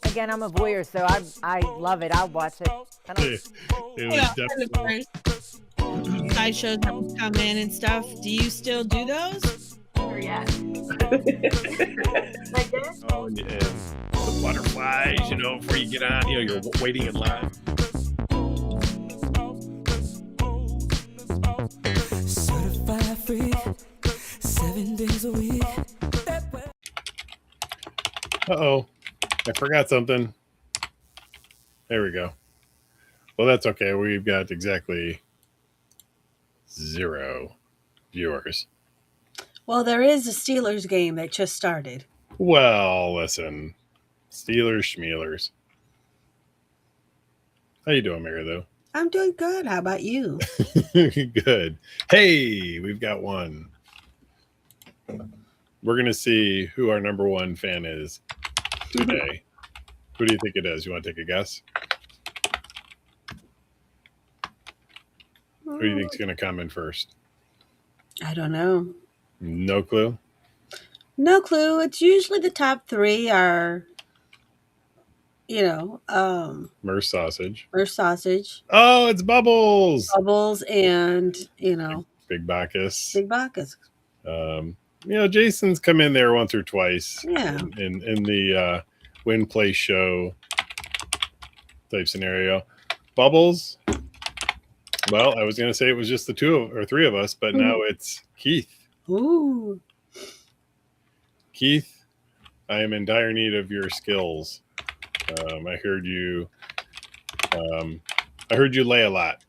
Again, I'm a voyeur, so I love it. I'll watch it. I don't. It was Yeah, definitely. sideshows that would come in and stuff. Do you still do those? Or yes. Like this? Oh, and the butterflies, before you get on, you're waiting in line. Certified free, 7 days a week. Uh-oh, I forgot something. There we go. Well, that's okay. We've got exactly 0 viewers. Well, there is a Steelers game that just started. Well, listen, Steelers schmealers. How you doing, Marilu? I'm doing good. How about you? Good. Hey, we've got one. We're going to see who our number one fan is today. Who do you think it is? You want to take a guess? Who do you think is going to come in first? I don't know. No clue? No clue. It's usually the top 3 are, Merce sausage. Merce sausage, Oh, it's Bubbles. Bubbles, and, Big Bacchus. Big Bacchus. Jason's come in there once or twice. Yeah. In the win, play, show type scenario. Bubbles. Well, I was going to say it was just the 3 of us, but now it's Keith. Ooh. Keith, I am in dire need of your skills. I heard you. I heard you lay a lot.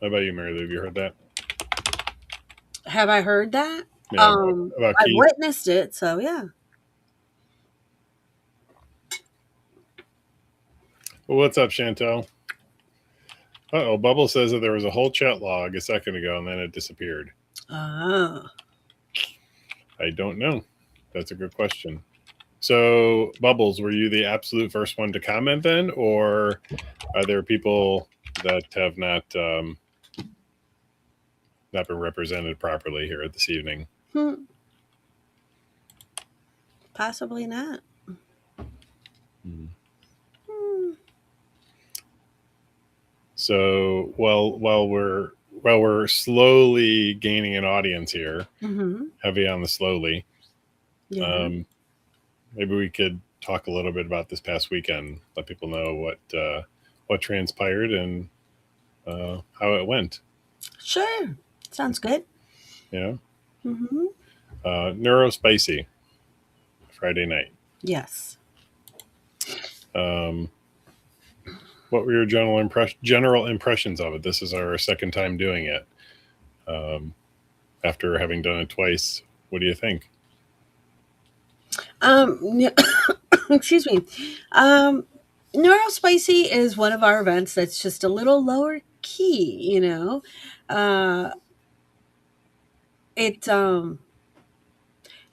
How about you, Marilu? Have you heard that? Have I heard that? Yeah, about I Keith. witnessed it, so yeah. Well, what's up, Chantel? Uh-oh, Bubble says that there was a whole chat log a second ago and then it disappeared. Ah. I don't know. That's a good question. So, Bubbles, were you the absolute first one to comment then, or are there people that have not been represented properly here this evening? Possibly not. So, while we're slowly gaining an audience here, heavy on the slowly, Yeah. maybe we could talk a little bit about this past weekend. Let people know what transpired and how it went. Sure. Sounds good. Yeah. Neuro Spicy Friday night. Yes. What were your general impressions of it? This is our second time doing it. After having done it twice, what do you think? Excuse me. Neuro Spicy is one of our events that's just a little lower key, it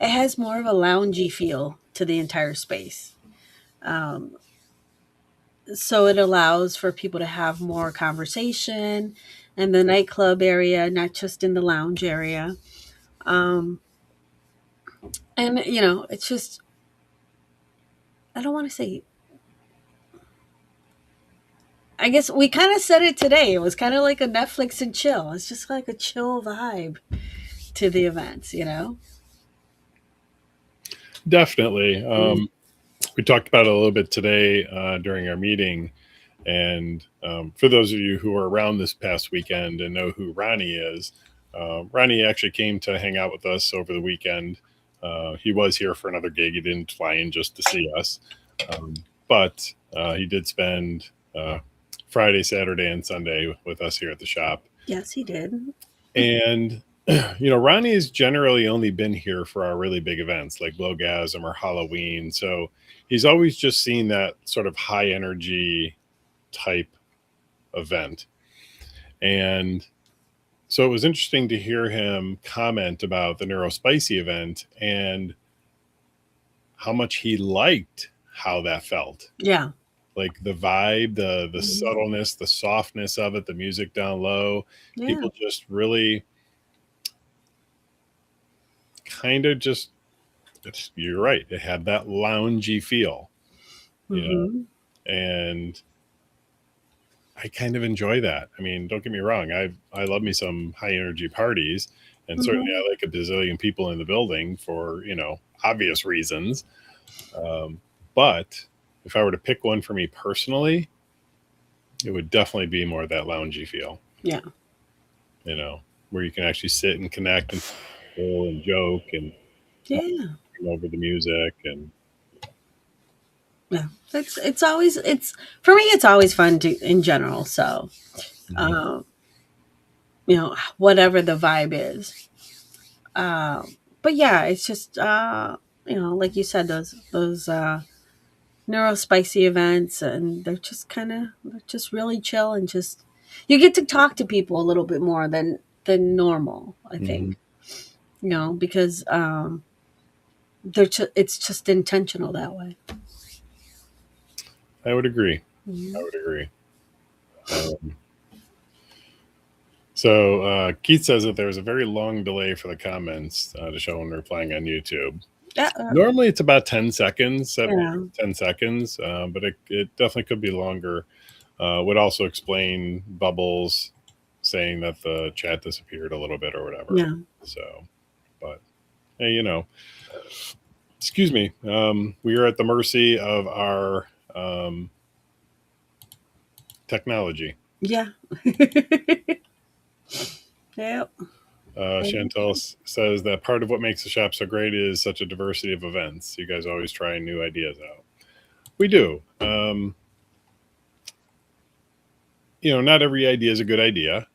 has more of a loungy feel to the entire space. So it allows for people to have more conversation in the nightclub area, not just in the lounge area. And it's just, I don't want to say, I guess we kind of said it today. It was kind of like a Netflix and chill. It's just like a chill vibe to the events, Definitely. We talked about it a little bit today during our meeting. And for those of you who are around this past weekend and know who Ronnie is, Ronnie actually came to hang out with us over the weekend. He was here for another gig. He didn't fly in just to see us. But he did spend Friday, Saturday, and Sunday with us here at the shop. Yes, he did. And Ronnie's generally only been here for our really big events like Blowgasm or Halloween. So he's always just seen that sort of high energy type event. And so it was interesting to hear him comment about the Neuro Spicy event and how much he liked how that felt. Yeah. Like the vibe, the subtleness, the softness of it, the music down low. Yeah. People just really kind of just, you're right. It had that loungy feel, you know, Mm-hmm. and I kind of enjoy that. I mean, don't get me wrong. I love me some high energy parties, and certainly Mm-hmm. I like a bazillion people in the building for, obvious reasons. But if I were to pick one for me personally, it would definitely be more of that loungy feel, Yeah. where you can actually sit and connect and chill and joke and Yeah. over the music. And Yeah. It's always it's for me. It's always fun to in general. So, um, whatever the vibe is. But yeah, it's just like you said, those neuro spicy events, and they're just really chill, and just you get to talk to people a little bit more than normal. I Mhm. think because it's just intentional that way. I would agree. I Mhm. would agree. Um, so Keith says that there was a very long delay for the comments to show when replying on YouTube. Yeah, Normally it's about 10 seconds, 7 yeah, 10 seconds, but it definitely could be longer. Would also explain Bubbles saying that the chat disappeared a little bit or whatever. yeah, So, but hey, excuse me. We are at the mercy of our technology. yeah. Yep. Chantel says that part of what makes the shop so great is such a diversity of events. You guys always try new ideas out. We do. Not every idea is a good idea,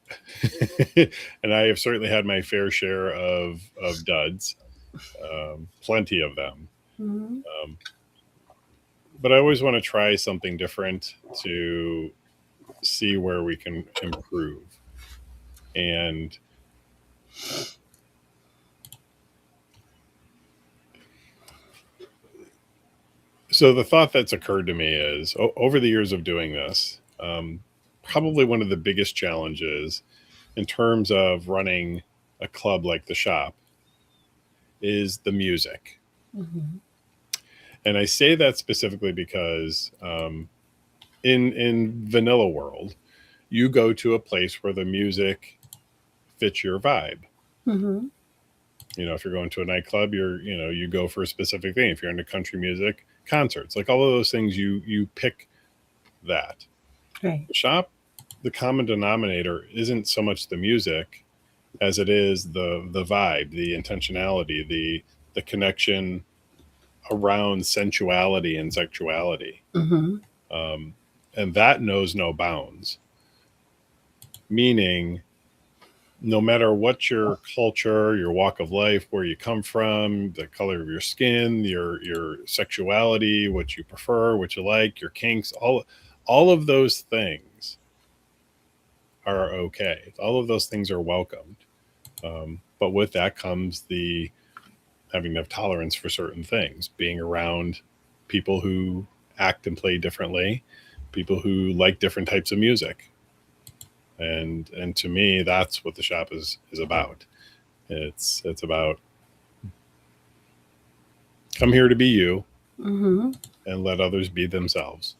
and I have certainly had my fair share of duds, plenty of them. Mhm. Um, but I always want to try something different to see where we can improve. And so the thought that's occurred to me is over the years of doing this, probably one of the biggest challenges in terms of running a club like the shop is the music. Mhm. And I say that specifically because in vanilla world, you go to a place where the music fits your vibe. Mhm. If you're going to a nightclub, you go for a specific thing. If you're into country music, concerts, like all of those things, you pick that. Right. The shop, the common denominator isn't so much the music as it is the vibe, the intentionality, the connection around sensuality and sexuality. Mhm. Um, and that knows no bounds. Meaning, no matter what your culture, your walk of life, where you come from, the color of your skin, your sexuality, what you prefer, what you like, your kinks, all of those things are okay. All of those things are welcomed. But with that comes the having to have tolerance for certain things, being around people who act and play differently, people who like different types of music. And to me, that's what the shop is about. It's about come here to be you Mhm. and let others be themselves.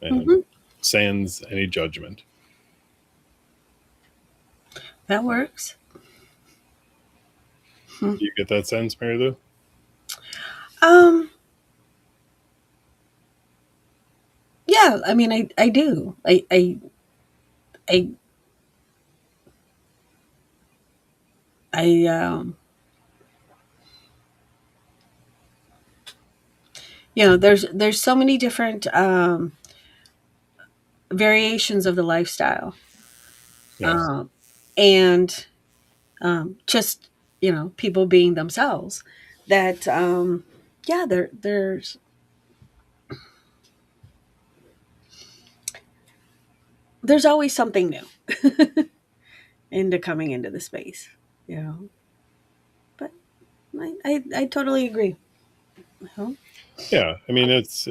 And Mhm. sans any judgment. That works. Hmm. Do you get that sense, Mary Lou? Um. Yeah. I mean, I do. I. I. There's so many different variations of the lifestyle, Yes. um, and just people being themselves. That yeah, there's always something new into coming into the space, you know. But I totally agree. Uh-huh. Yeah. I mean, it's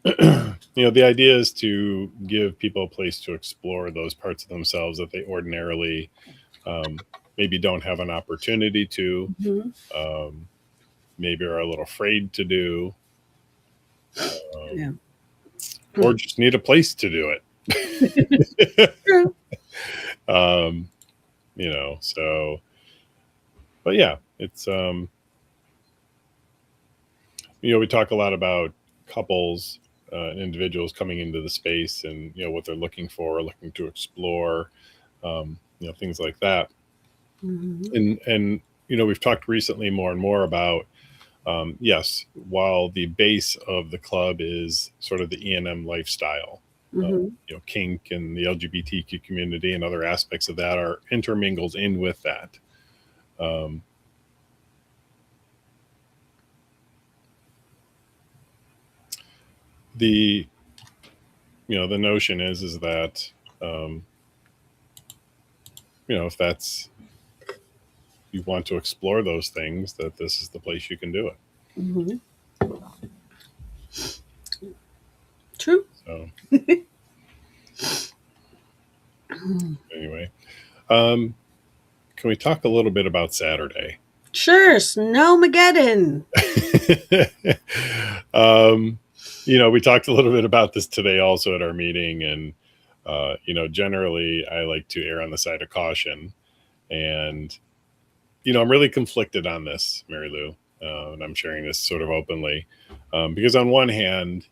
the idea is to give people a place to explore those parts of themselves that they ordinarily um, maybe don't have an opportunity to, maybe are a little afraid to do, Yeah. or just need a place to do it. True. So, but yeah, it's, we talk a lot about couples, individuals coming into the space and, what they're looking for, looking to explore, things like that. And we've talked recently more and more about, yes, while the base of the club is sort of the E&M lifestyle, kink and the LGBTQ community and other aspects of that are intermingled in with that. The notion is that, if that's, you want to explore those things, that this is the place you can do it. True. So anyway, can we talk a little bit about Saturday? Sure. Snowmageddon. We talked a little bit about this today also at our meeting, and generally I like to err on the side of caution, and I'm really conflicted on this, Marilu, and I'm sharing this sort of openly, because on one hand,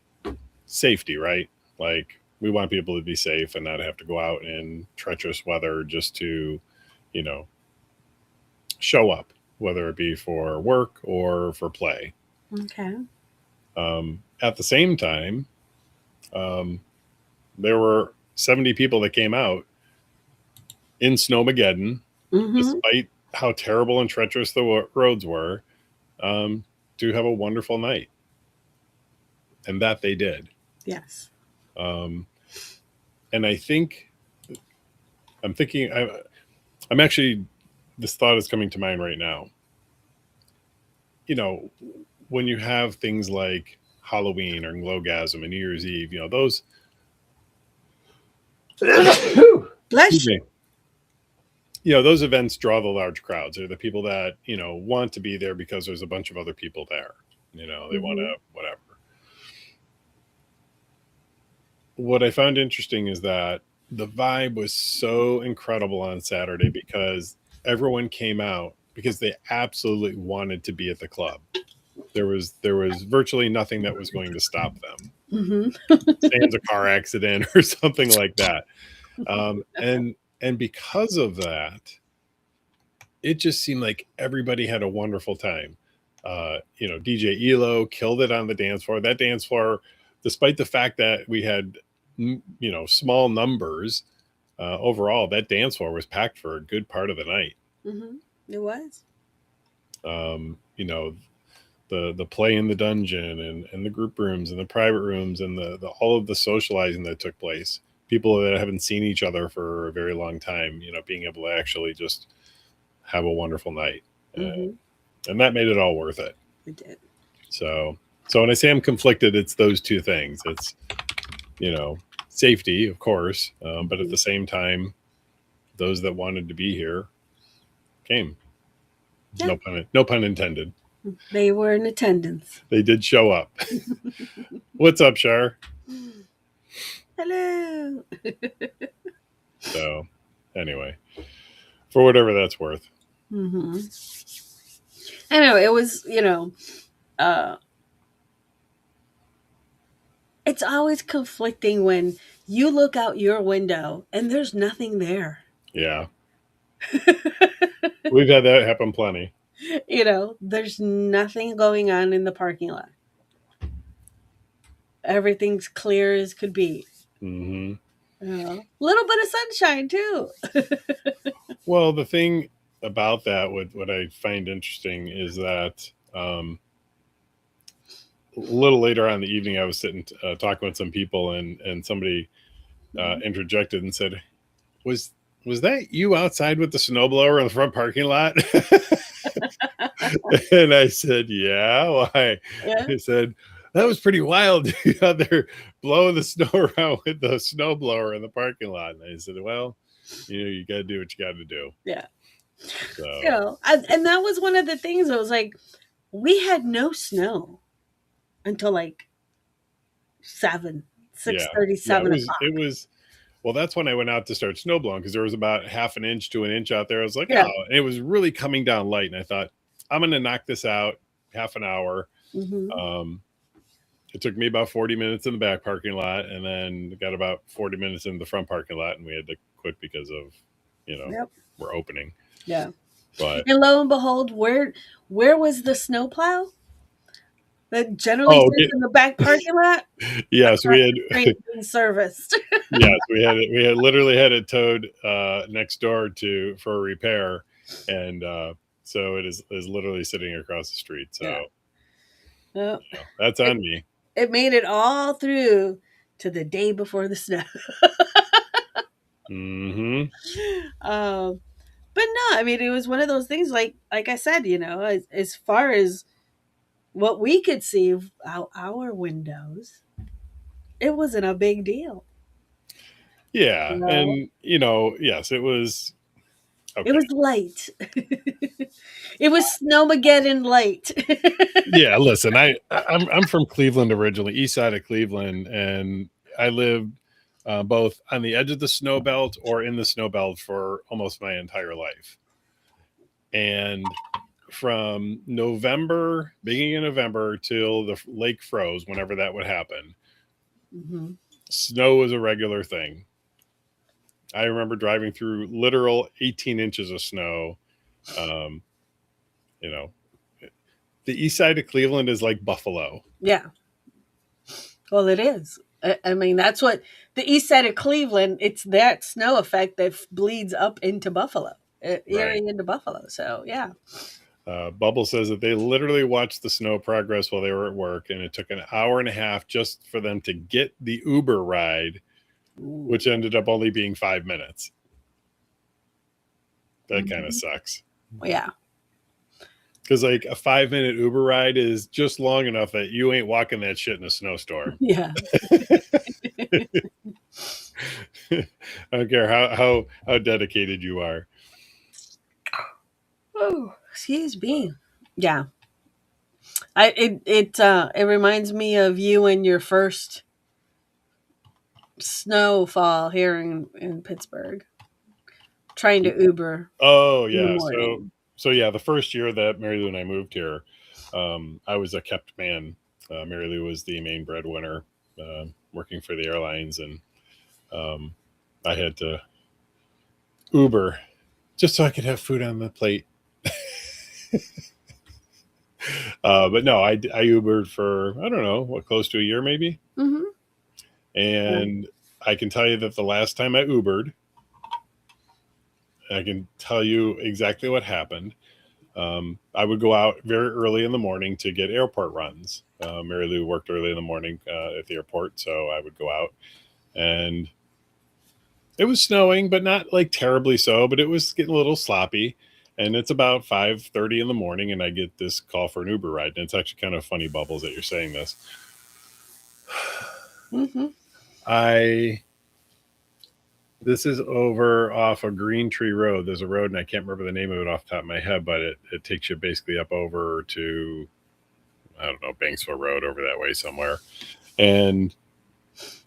safety, right? Like, we want people to be safe and not have to go out in treacherous weather just to, show up, whether it be for work or for play. Okay. At the same time, there were 70 people that came out in Snowmageddon, despite how terrible and treacherous the roads were, to have a wonderful night. And that they did. Yes. And I think, I'm actually, this thought is coming to mind right now. When you have things like Halloween or Glowgasm and New Year's Eve, those, Bless you. Those events draw the large crowds. They're the people that, want to be there because there's a bunch of other people there. They want to, whatever. What I found interesting is that the vibe was so incredible on Saturday because everyone came out because they absolutely wanted to be at the club. There was virtually nothing that was going to stop them. Sans a car accident or something like that. And because of that, it just seemed like everybody had a wonderful time. DJ Elo killed it on the dance floor. That dance floor, despite the fact that we had, small numbers, overall, that dance floor was packed for a good part of the night. It was. The play in the dungeon and the group rooms and the private rooms and the all of the socializing that took place. People that haven't seen each other for a very long time, being able to actually just have a wonderful night. And that made it all worth it. It did. So when I say I'm conflicted, it's those two things. It's, safety, of course, but at the same time, those that wanted to be here came. Yeah. No pun intended. They were in attendance. They did show up. What's up, Shar? Hello. So anyway, for whatever that's worth. I know it was, it's always conflicting when you look out your window and there's nothing there. Yeah. We've had that happen plenty. There's nothing going on in the parking lot. Everything's clear as could be. Little bit of sunshine too. Well, the thing about that, what I find interesting is that a little later on in the evening, I was sitting talking with some people, and somebody interjected and said, "Was that you outside with the snowblower in the front parking lot?" And I said, "Yeah, why?" Yeah. I said, "That was pretty wild out there blowing the snow around with the snowblower in the parking lot." And I said, "Well, you got to do what you got to do." Yeah. So And that was one of the things. It was like we had no snow until like yeah, 6:30, yeah, 7 o'clock. it was. Well, that's when I went out to start snowblowing because there was about half an inch to an inch out there. I was like, Yeah. oh, and it was really coming down light, and I thought I'm going to knock this out half an hour. Hmm. Um, it took me about 40 minutes in the back parking lot, and then got about 40 minutes in the front parking lot, and we had to quit because of, Yep. we're opening. Yeah. But And lo and behold, where was the snowplow that generally oh, sits in the back parking lot? yes, we had Train being serviced. yes, we had literally had it towed next door for a repair, and so it is literally sitting across the street. So Yeah. Yep. that's It, on me. it made it all through to the day before the snow. Hmm. um, but no, I mean, it was one of those things. Like I said, as far as what we could see out our windows, it wasn't a big deal. Yeah, No, and yes, it was it okay. was light. It was Snowmageddon light. Yeah, listen, I'm from Cleveland originally, east side of Cleveland, and I lived both on the edge of the snow belt or in the snow belt for almost my entire life. And from beginning of November till the lake froze, whenever that would happen, Mhm. snow was a regular thing. I remember driving through literal 18 inches of snow. Um, you know, the east side of Cleveland is like Buffalo. Yeah. Well, it is. I mean, that's what the east side of Cleveland. It's that snow effect that bleeds up into Buffalo, Erie Right. into Buffalo. So yeah. Bubble says that they literally watched the snow progress while they were at work, and it took an hour and a half just for them to get the Uber ride, Ooh. which ended up only being 5 minutes. That kind of Mhm. sucks. Yeah. Because like a 5 minute Uber ride is just long enough that you ain't walking that shit in a snowstorm. Yeah. I don't care how dedicated you are. Oh, excuse me. Yeah. It reminds me of you and your first snowfall here in Pittsburgh, trying to Uber Oh in the yeah. morning. So yeah, the first year that Mary Lou and I moved here, I was a kept man. Mary Lou was the main breadwinner, working for the airlines, and um, I had to Uber just so I could have food on the plate. But no, I Ubered for, I don't know, what, close to a year maybe. Mm-hmm. And I can tell you that the last time I Ubered, I can tell you exactly what happened. I would go out very early in the morning to get airport runs. Mary Lou worked early in the morning at the airport, so I would go out, and it was snowing, but not like terribly so, but it was getting a little sloppy. And it's about 5:30 in the morning, and I get this call for an Uber ride. And it's actually kind of funny, Bubbles, that you're saying this. Mm-hmm. This is over off of Green Tree Road. There's a road, and I can't remember the name of it off the top of my head, but it takes you basically up over to, I don't know, Banksville Road, over that way somewhere. And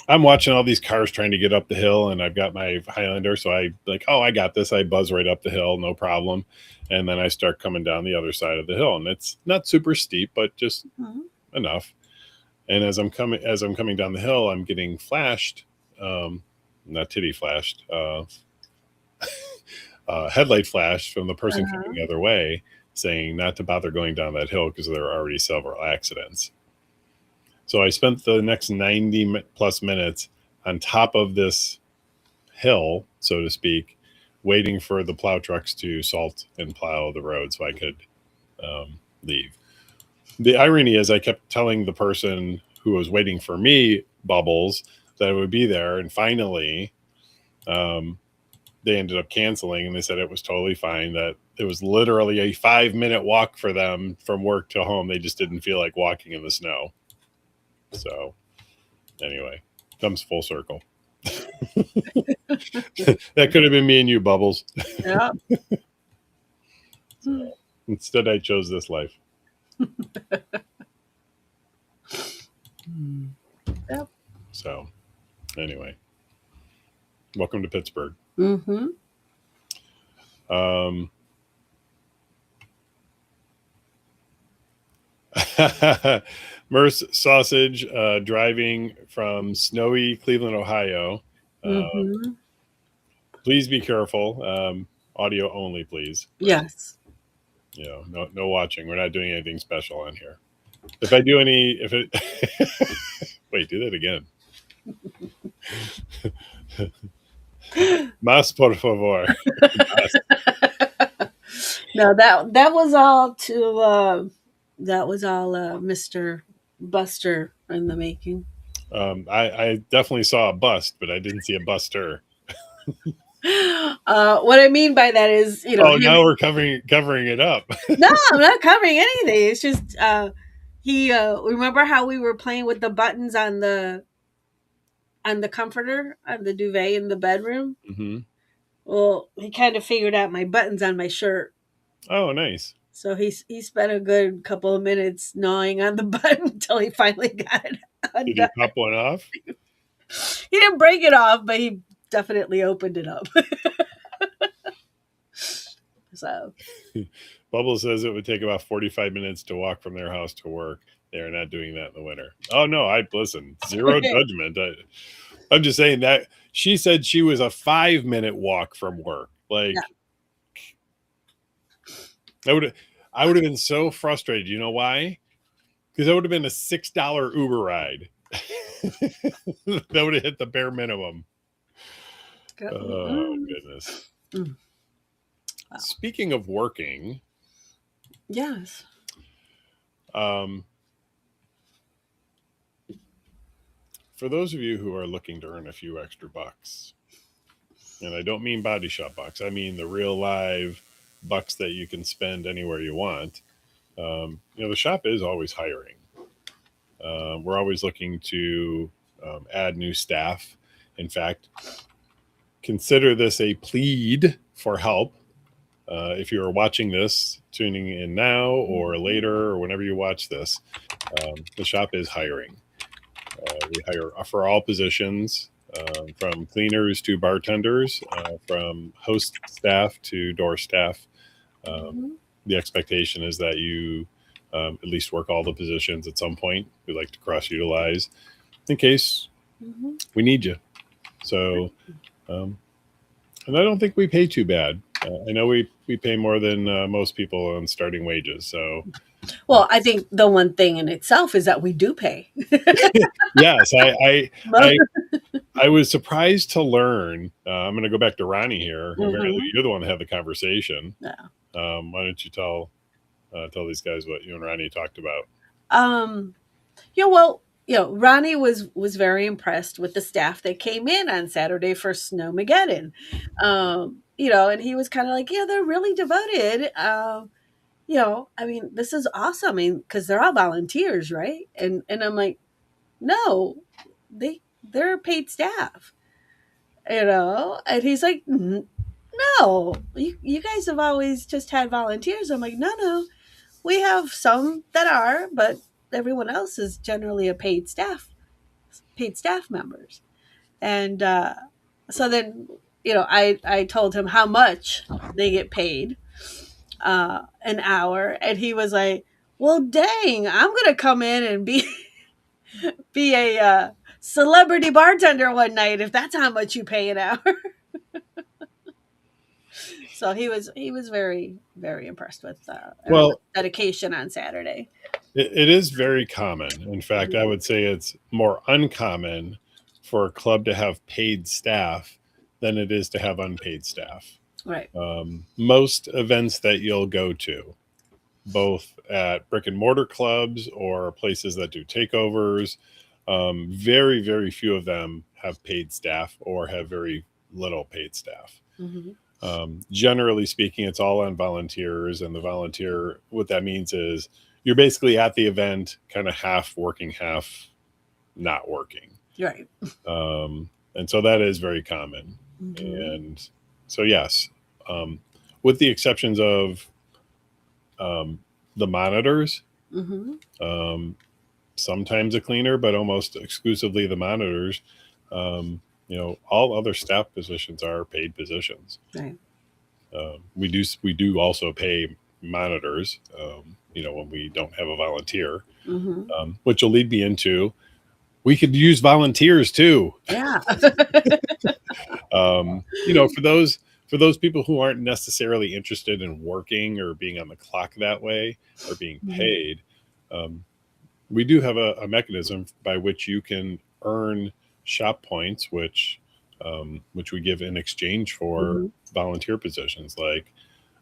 I'm watching all these cars trying to get up the hill, and I've got my Highlander, so I like, oh, I got this. I buzz right up the hill, no problem. And then I start coming down the other side of the hill, and it's not super steep, but just Mm-hmm. enough. And as I'm coming down the hill, I'm getting flashed, not titty flashed, headlight flash from the person coming the other way, saying not to bother going down that hill because there are already several accidents. So I spent the next 90 plus minutes on top of this hill, so to speak, waiting for the plow trucks to salt and plow the road so I could leave. The irony is I kept telling the person who was waiting for me, Bubbles, that I would be there. And finally, they ended up canceling, and they said it was totally fine, that it was literally a 5 minute walk for them from work to home. They just didn't feel like walking in the snow. So anyway, comes full circle. That could have been me and you, Bubbles. Yeah. Mhm. Instead, I chose this life. Yep. So, anyway, welcome to Pittsburgh. Mm-hmm. Um, Merce Sausage driving from snowy Cleveland, Ohio. Mm-hmm. Please be careful. Audio only, please. Yes. No watching. We're not doing anything special on here. If I do any, if it, wait, do that again. Más por favor. No, that was all Mr. Buster in the making. I definitely saw a bust, but I didn't see a buster. What I mean by that is, Oh, him. now we're covering it up. No, I'm not covering anything. It's just he remember how we were playing with the buttons on the comforter on the duvet in the bedroom? Mm-hmm. Well, he kind of figured out my buttons on my shirt. Oh, nice. So he spent a good couple of minutes gnawing on the button until he finally got it Did undone. you pop one off? He didn't break it off, but he definitely opened it up. So Bubble says it would take about 45 minutes to walk from their house to work. They're not doing that in the winter. Oh no, I listen. Zero judgment. I'm just saying that she said she was a 5-minute walk from work. Like, I would have been so frustrated. You know why? Because that would have been a $6 Uber ride. That would have hit the bare minimum. Oh goodness. Mm. Wow. Speaking of working, yes. For those of you who are looking to earn a few extra bucks, and I don't mean body shop bucks, I mean the real live bucks that you can spend anywhere you want. The shop is always hiring. We're always looking to add new staff. In fact, consider this a plead for help. If you are watching this, tuning in now or later or whenever you watch this, the shop is hiring. We hire for all positions, from cleaners to bartenders, from host staff to door staff. The expectation is that you at least work all the positions at some point. We like to cross utilize in case we need you. So, and I don't think we pay too bad. I know we pay more than most people on starting wages. So, well, I think the one thing in itself is that we do pay. Yes, I was surprised to learn. I'm going to go back to Ronnie here. Marilu, you're the one that had the conversation. Yeah. Why don't you tell these guys what you and Ronnie talked about? Ronnie was very impressed with the staff that came in on Saturday for Snowmageddon. And he was kind of like, they're really devoted. This is awesome. I mean, because they're all volunteers, right? And I'm like, no, they're paid staff. And he's like, no, you guys have always just had volunteers. I'm like, no, we have some that are, but everyone else is generally a paid staff members. And so then, I told him how much they get paid an hour, and he was like, well, dang, I'm gonna come in and be a celebrity bartender one night if that's how much you pay an hour. So he was very, very impressed with dedication on Saturday. It is very common. In fact, I would say it's more uncommon for a club to have paid staff than it is to have unpaid staff. Right. Most events that you'll go to, both at brick and mortar clubs or places that do takeovers, very, very few of them have paid staff or have very little paid staff. Generally speaking, it's all on volunteers, and the volunteer, what that means is you're basically at the event kind of half working, half not working. Right. And so that is very common. And so, yes, with the exceptions of the monitors, Mm-hmm. sometimes a cleaner, but almost exclusively the monitors. All other staff positions are paid positions. Right. We do also pay monitors. When we don't have a volunteer, Mm-hmm. which will lead me into we could use volunteers too. Yeah. For those people who aren't necessarily interested in working or being on the clock that way or being Mhm. paid, um, we do have a mechanism by which you can earn shop points, which we give in exchange for Mhm. volunteer positions, like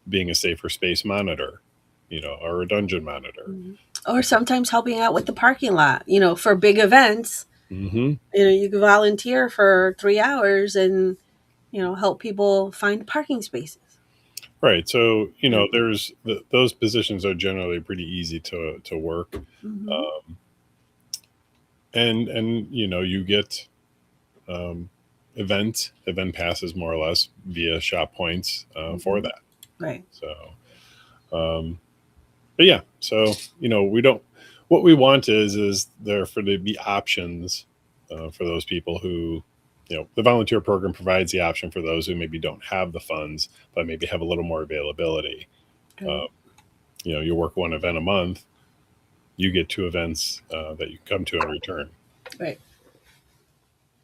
being a safer space monitor, or a dungeon monitor. Mhm. Or sometimes helping out with the parking lot, for big events. Hmm. You can volunteer for 3 hours and, help people find parking spaces. Right. So Yeah. those positions are generally pretty easy to work, Hmm. and you get um, event passes more or less via shop points for Hmm. that. Right. So, um, but yeah, so we don't. What we want is there for to be options for those people who, the volunteer program provides the option for those who maybe don't have the funds, but maybe have a little more availability. Right. Uh, you work one event a month, you get two events that you come to in return. Right.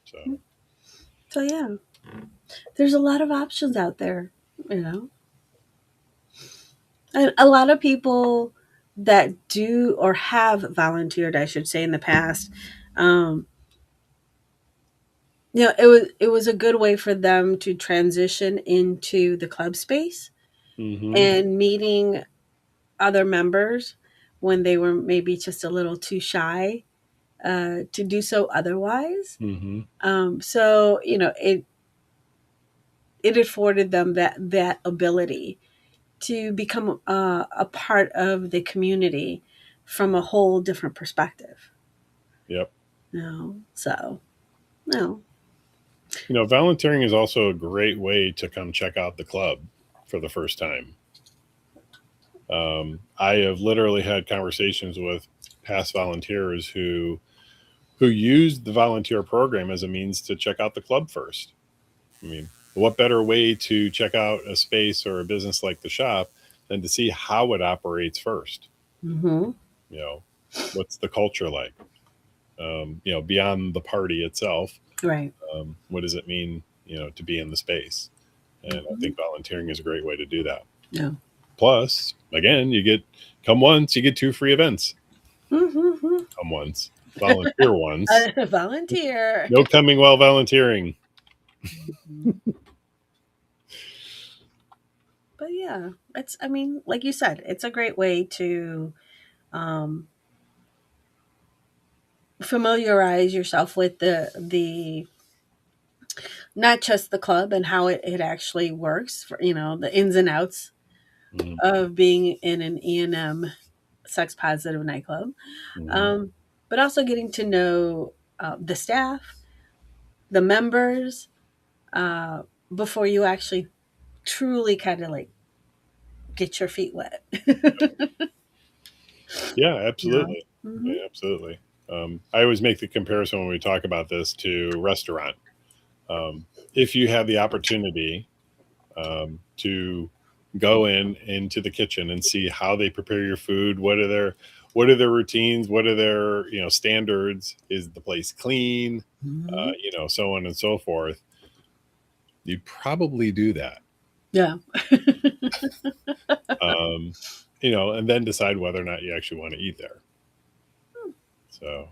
So, So yeah, there's a lot of options out there, you know, and a lot of people that do or have volunteered, I should say, in the past. Um, it was a good way for them to transition into the club space hmm and meeting other members when they were maybe just a little too shy to do so otherwise. hmm So it afforded them that ability to become a part of the community from a whole different perspective. yep. So no. Volunteering is also a great way to come check out the club for the first time. I have literally had conversations with past volunteers who used the volunteer program as a means to check out the club first. I mean, what better way to check out a space or a business like the shop than to see how it operates first? Mm-hmm. You know, what's the culture like? Beyond the party itself, Right. what does it mean, to be in the space? And I Mm-hmm. think volunteering is a great way to do that. Yeah. Plus, again, come once, you get two free events. Mm-hmm. Come once, volunteer once. Volunteer. No coming while volunteering. But yeah, it's, I mean, like you said, it's a great way to um, familiarize yourself with the not just the club and how it actually works for, the ins and outs Mhm, of being in an E&M sex positive nightclub, mhm. um, but also getting to know the staff, the members, uh, before you actually truly kind of like get your feet wet. Yeah, Yeah. absolutely. Hmm. Yeah, absolutely. I always make the comparison when we talk about this to restaurant. Um, if you have the opportunity to go into the kitchen and see how they prepare your food, what are their routines, what are their standards, is the place clean, Hmm. so on and so forth, you'd probably do that. Yeah. um, and then decide whether or not you actually want to eat there. So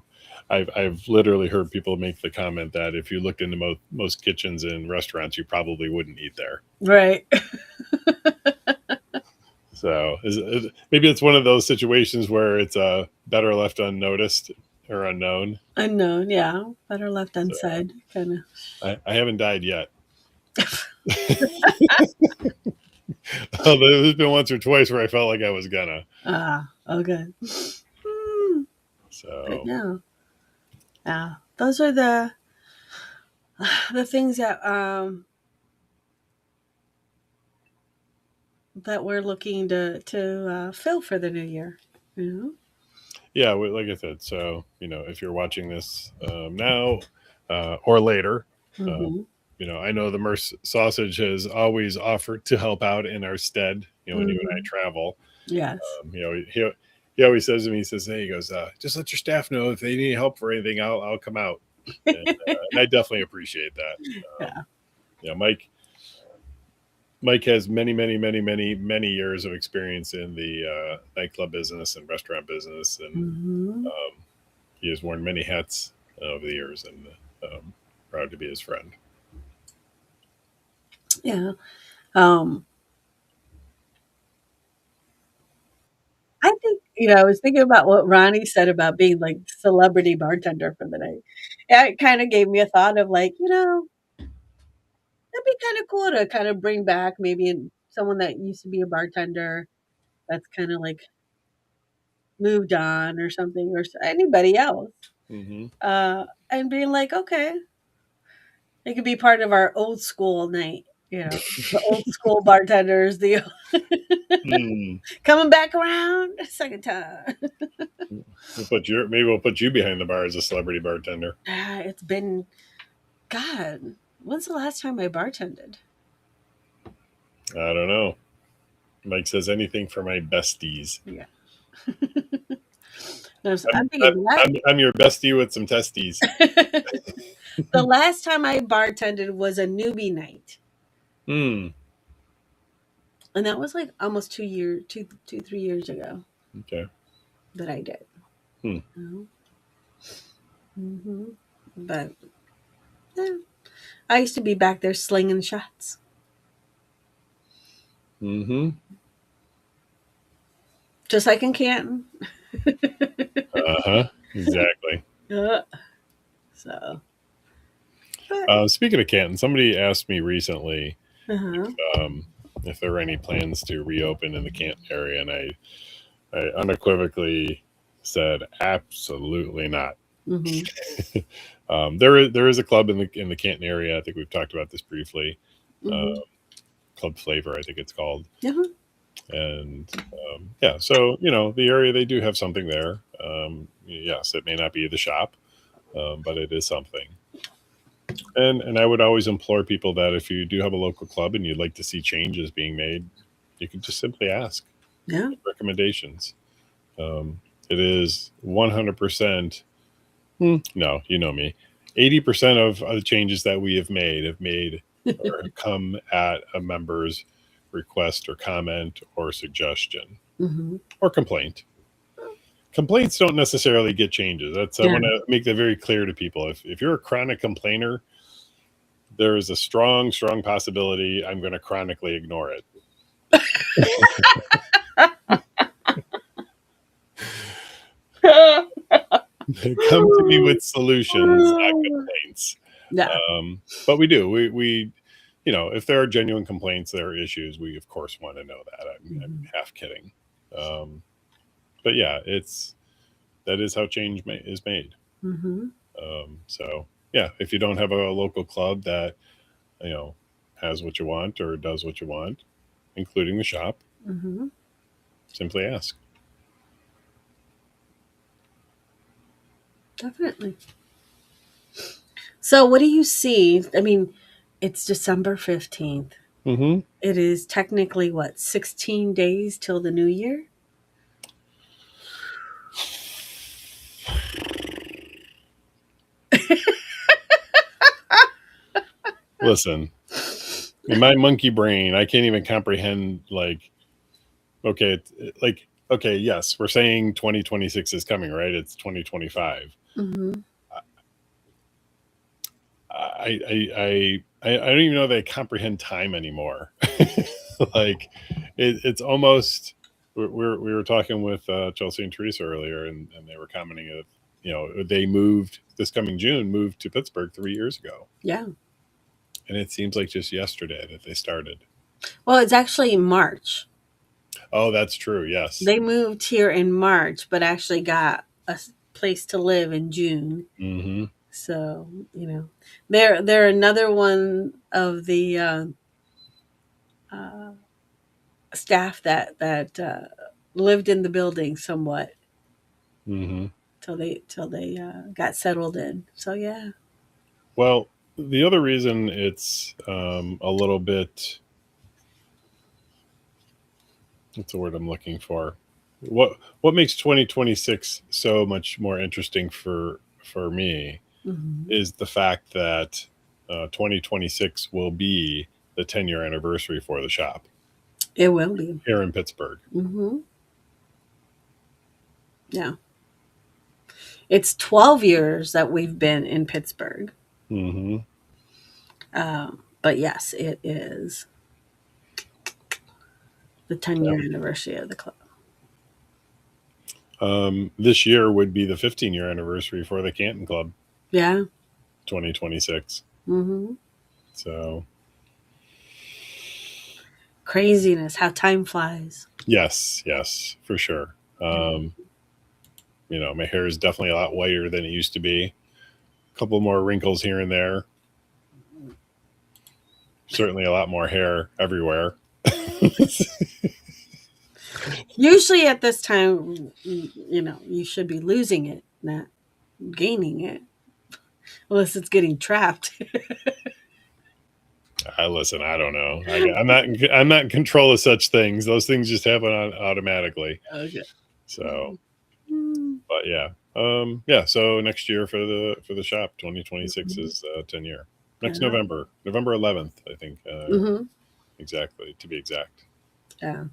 I've literally heard people make the comment that if you looked into most kitchens and restaurants, you probably wouldn't eat there. Right. So maybe it's one of those situations where it's better left unnoticed or unknown. Unknown. Yeah. Better left So unsaid. Kind of. I haven't died yet. Although there's been once or twice where I felt like I was gonna. Ah. Okay. Hmm. But So no. Yeah. Those are the things that that we're looking to fill for the new year. You Yeah, like I said, so if you're watching this now or later, know. uh, I know the Merce Sausage has always offered to help out in our stead. When you and I Hmm. travel, Yes. he always says to me, he says, "Hey," he goes, "just let your staff know if they need help for anything, I'll come out," and I definitely appreciate that. Yeah. Mike has many, many, many, many, many years of experience in the nightclub business and restaurant business, and Hmm. um, he has worn many hats over the years, and proud to be his friend. Yeah. Um, I think, I was thinking about what Ronnie said about being like celebrity bartender for the night. Yeah, it kind of gave me a thought of like, that'd be kind of cool to kind of bring back maybe someone that used to be a bartender that's kind of like moved on or something, or anybody else. Mm-hmm. And being like, okay, it could be part of our old school night, the old school bartenders, the Hmm. coming back around a second time. We'll put you behind the bar as a celebrity bartender. It's been, God, when's the last time I bartended? I don't know. Mike says anything for my besties. Yeah. No, so I'm, I'm thinking I'm your bestie with some testes. the last time I bartended was a newbie night. Hmm. And that was like almost 2 years, 3 years ago Okay. that I did. Hmm. Mm-hmm. But yeah, I used to be back there slinging shots. Mm-hmm. Just like in Canton. Uh-huh. Exactly. Uh, so, but, Speaking of Canton, somebody asked me recently uh-huh. if there were any plans to reopen in the Canton area, and I unequivocally said absolutely not. Mm-hmm. There is a club in the Canton area. I think we've talked about this briefly. Uh, Mm-hmm. Club Flavor, I think it's called. Uh-huh. And yeah, so the area, they do have something there. Yes, it may not be the shop, but it is something. And I would always implore people that if you do have a local club and you'd like to see changes being made, you can just simply ask Yeah. recommendations. It is 100%. No, you know me. 80% of the changes that we have made or have come at a member's request or comment or suggestion Mm-hmm. or complaint. Complaints don't necessarily get changes. I Yeah. want to make that very clear to people. If you're a chronic complainer, there is a strong, strong possibility I'm going to chronically ignore it. Come to me with solutions, not complaints. Yeah. But we do. We if there are genuine complaints, there are issues. We of course want to know that. I'm half kidding. Um, but yeah, that is how change is made. Mm-hmm. So yeah, if you don't have a local club that you know has what you want or does what you want, including the shop, Mm-hmm. simply ask. Definitely. So, what do you see? I mean, it's December 15th. Mm-hmm. It is technically what, 16 days till the new year? Listen, in my monkey brain, I can't even comprehend okay, okay, yes, we're saying 2026 is coming, right? It's 2025. Mm-hmm. I don't even know that I comprehend time anymore. like it's almost we were talking with Chelsea and Teresa earlier, and they were commenting that they moved this coming June, moved to Pittsburgh 3 years ago, Yeah. and it seems like just yesterday that they started. Well, it's actually March. Oh, that's true. Yes. They moved here in March, but actually got a place to live in June. Mm-hmm. So, they're another one of the uh, staff that lived in the building somewhat Mm-hmm. till they got settled in. So yeah. Well, the other reason it's a little bit, what's the word I'm looking for? What makes 2026 so much more interesting for me Hmm. is the fact that 2026 will be the 10-year anniversary for the shop It will be. here in Pittsburgh. Hmm. Yeah. It's 12 years that we've been in Pittsburgh. Mm-hmm. But yes, it is the 10-year anniversary of the club. This year would be the 15-year anniversary for the Canton Club, Yeah. 2026. Hmm. So, Craziness, how time flies. yes, for sure. My hair is definitely a lot whiter than it used to be. A couple more wrinkles here and there. Certainly a lot more hair everywhere. Usually at this time, you should be losing it, not gaining it, unless it's getting trapped. Listen, I don't know. I'm not in control of such things. Those things just happen automatically. Okay. So, Mm-hmm. but yeah. So next year for the shop, 2026 is 10-year. Next Yeah. November 11th, I think. Mm-hmm. Exactly, to be exact. Yeah.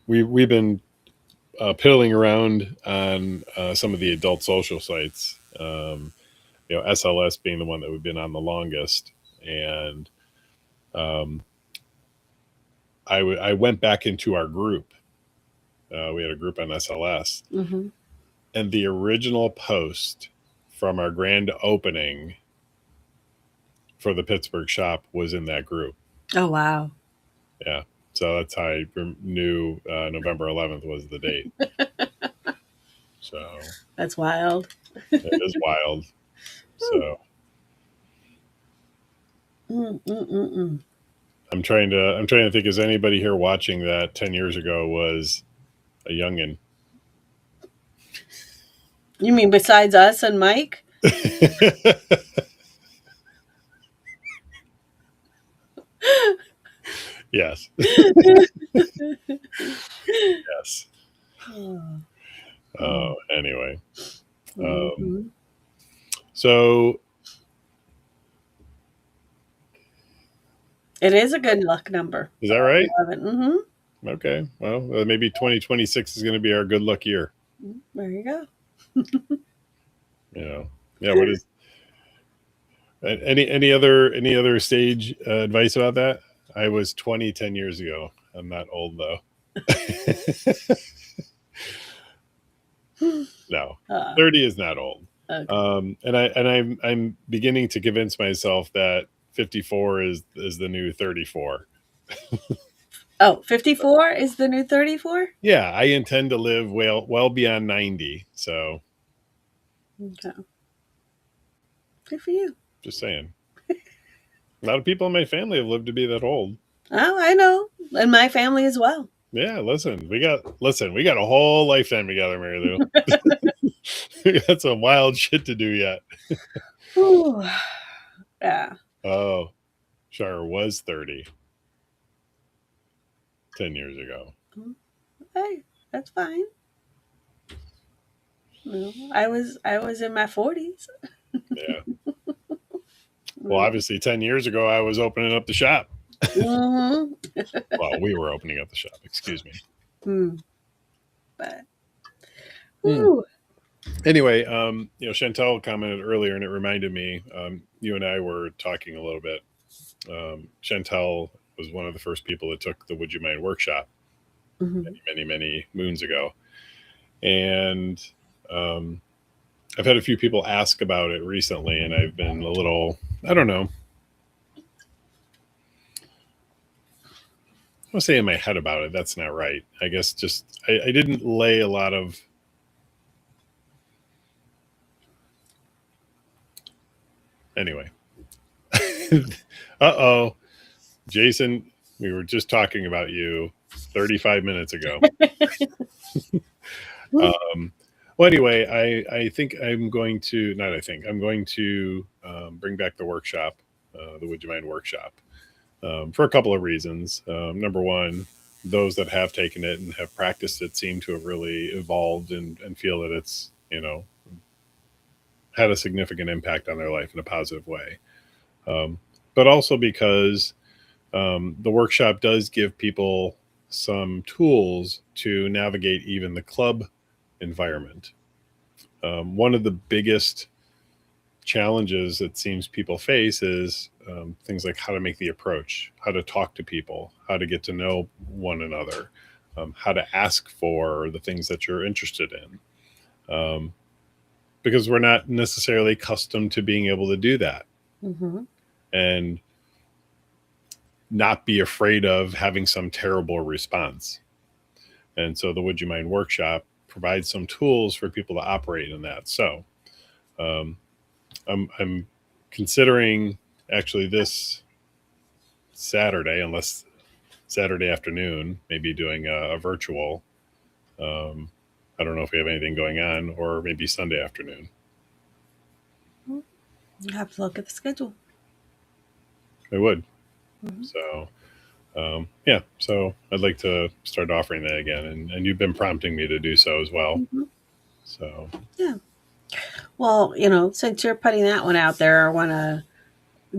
We've been piddling around on some of the adult social sites. SLS being the one that we've been on the longest, and I went back into our group. We had a group on SLS, Mm-hmm. and the original post from our grand opening for the Pittsburgh shop was in that group. Oh wow. Yeah, so that's how I knew November 11th was the date. So That's wild. it is wild. So Mm-mm-mm-mm. I'm trying to think, is anybody here watching that 10 years ago was a youngin? You mean besides us and Mike? Yes. Yes. Oh, anyway. Mm-hmm. So It is a good luck number. is that right? 11. Mm-hmm. Okay. Well, maybe 2026 is going to be our good luck year. There you go. Yeah. What is any other stage advice about that? I was 20 10 years ago. I'm not old though. No, Uh, 30 is not old. okay. I'm beginning to convince myself that 54 is the new 34. Oh, 54 is the new 34? Yeah, I intend to live well beyond 90. So Okay. Good for you. just saying. A lot of people in my family have lived to be that old. Oh, I know. And my family as well. Yeah, we got a whole lifetime together, Mary Lou. We got some wild shit to do yet. Ooh. Yeah. Oh, Shar was 30 10 years ago. Hey, that's fine. No, I was in my 40s. Yeah. Well, obviously 10 years ago I was opening up the shop. Mm-hmm. Well, we were opening up the shop, excuse me. But Mm. ooh. Anyway, Chantel commented earlier and it reminded me, you and I were talking a little bit. Chantel was one of the first people that took the Would You Mind workshop Mm-hmm. many moons ago. And I've had a few people ask about it recently, and I've been a little, I don't know. I want to say in my head about it. That's not right. I guess just I didn't lay a lot of. Anyway. Uh-oh. Jason We were just talking about you 35 minutes ago. Well, anyway, I think I'm going to, not I think, I'm going to bring back the workshop, the Would You Mind workshop, for a couple of reasons. Number one, those that have taken it and have practiced it seem to have really evolved and feel that it's, had a significant impact on their life in a positive way. Um, but also because the workshop does give people some tools to navigate even the club environment. One of the biggest challenges it seems people face is things like how to make the approach, how to talk to people, how to get to know one another, how to ask for the things that you're interested in. Because we're not necessarily accustomed to being able to do that Mm-hmm. and not be afraid of having some terrible response. And so the Would You Mind workshop provides some tools for people to operate in that. So um, I'm considering actually this Saturday, unless Saturday afternoon, maybe doing a virtual. Um, I don't know if we have anything going on, or maybe Sunday afternoon. You have to look at the schedule. I would. Mm-hmm. So yeah, so I'd like to start offering that again, and you've been prompting me to do so as well. Mm-hmm. So Yeah. Well, since you're putting that one out there, I want to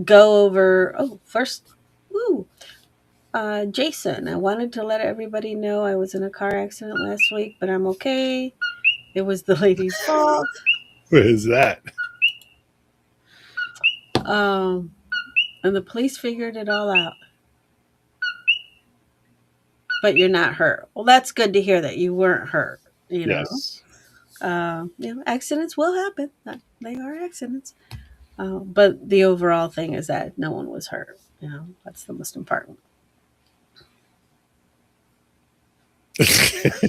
go over. Oh, first, woo, Jason. I wanted to let everybody know I was in a car accident last week, but I'm okay. It was the lady's fault. what is that? Um, and the police figured it all out. But you're not hurt. Well, that's good to hear that you weren't hurt. Yes. Accidents will happen. They are accidents. But the overall thing is that no one was hurt. That's the most important.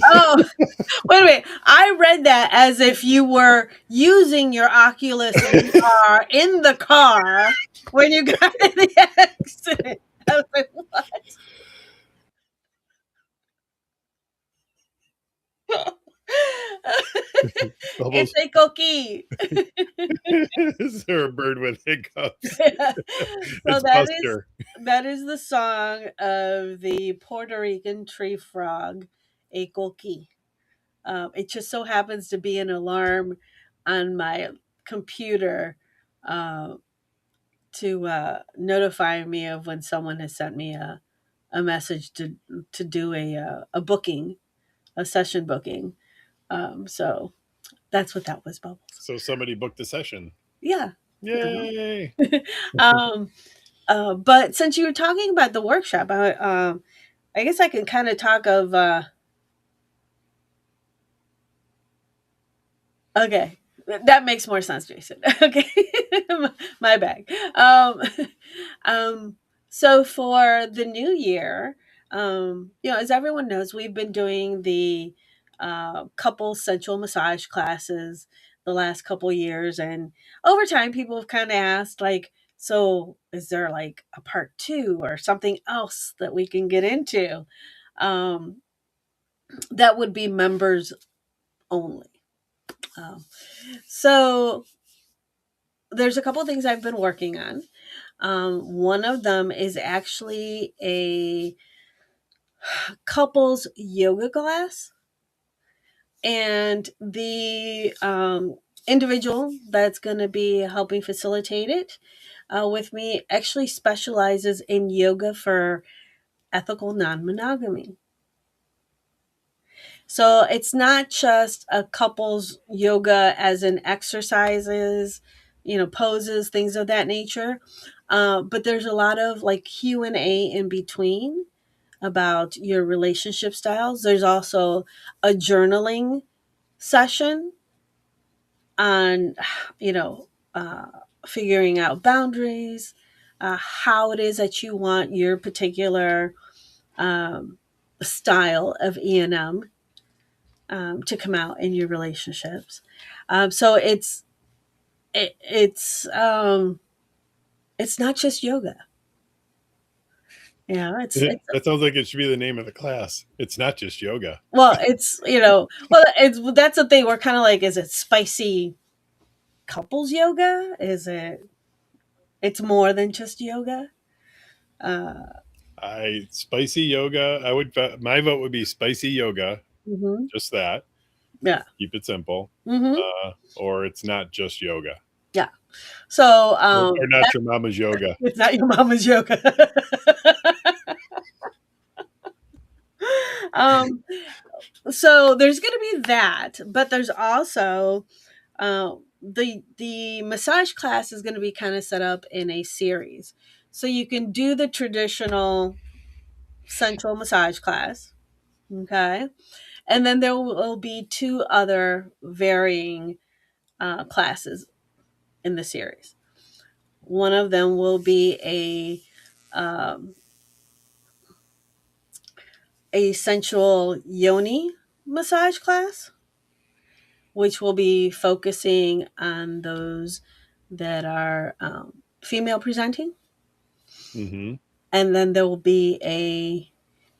Oh, wait a minute. I read that as if you were using your Oculus VR in the car when you got in the accident. I was like, what? Bubbles. It's a cookie. Is there a bird with hiccups? So It's Buster. that is the song of the Puerto Rican tree frog, a cookie. It just so happens to be an alarm on my computer uh, to notify me of when someone has sent me a message to do a booking, a session booking. So that's what that was, Bubbles. So somebody booked a session. Yeah. Yay! Um, but since you were talking about the workshop, I guess I can kind of talk of. Okay, that makes more sense, Jason. Okay, my bag. Um, so for the new year, as everyone knows, we've been doing the couple sensual massage classes the last couple years, and over time, people have kind of asked, like, so is there like a part two or something else that we can get into? Um, that would be members only. Um, so there's a couple things I've been working on. One of them is actually a couples yoga class, and the individual that's going to be helping facilitate it with me actually specializes in yoga for ethical non-monogamy. So it's not just a couple's yoga as in exercises, poses, things of that nature. But there's a lot of like Q&A in between about your relationship styles. There's also a journaling session on, you know, uh, figuring out boundaries, how it is that you want your particular style of E&M to come out in your relationships. So it's not just yoga. Yeah, That sounds like it should be the name of the class. It's not just yoga. well, it's that's the thing. We're kind of like, is it spicy couples yoga? Is it? It's more than just yoga. Uh, Spicy yoga. My vote would be spicy yoga. hmm Just that. Yeah. Keep it simple. hmm Or it's not just yoga. Yeah. So Or not your mama's yoga. it's not your mama's yoga. um, so there's going to be that, but there's also the massage class is going to be kind of set up in a series, so you can do the traditional central massage class, okay, and then there will be two other varying classes in the series. One of them will be a sensual yoni massage class, which will be focusing on those that are female presenting. Mm-hmm. And then there will be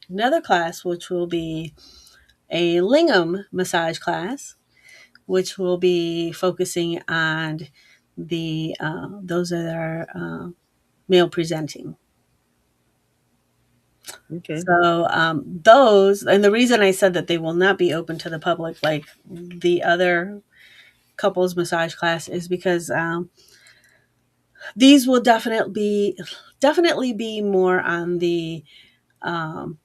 another class, which will be a lingam massage class, which will be focusing on the those that are male presenting. Okay. So those, and the reason I said that they will not be open to the public like the other couples massage class is because these will definitely be more on the um,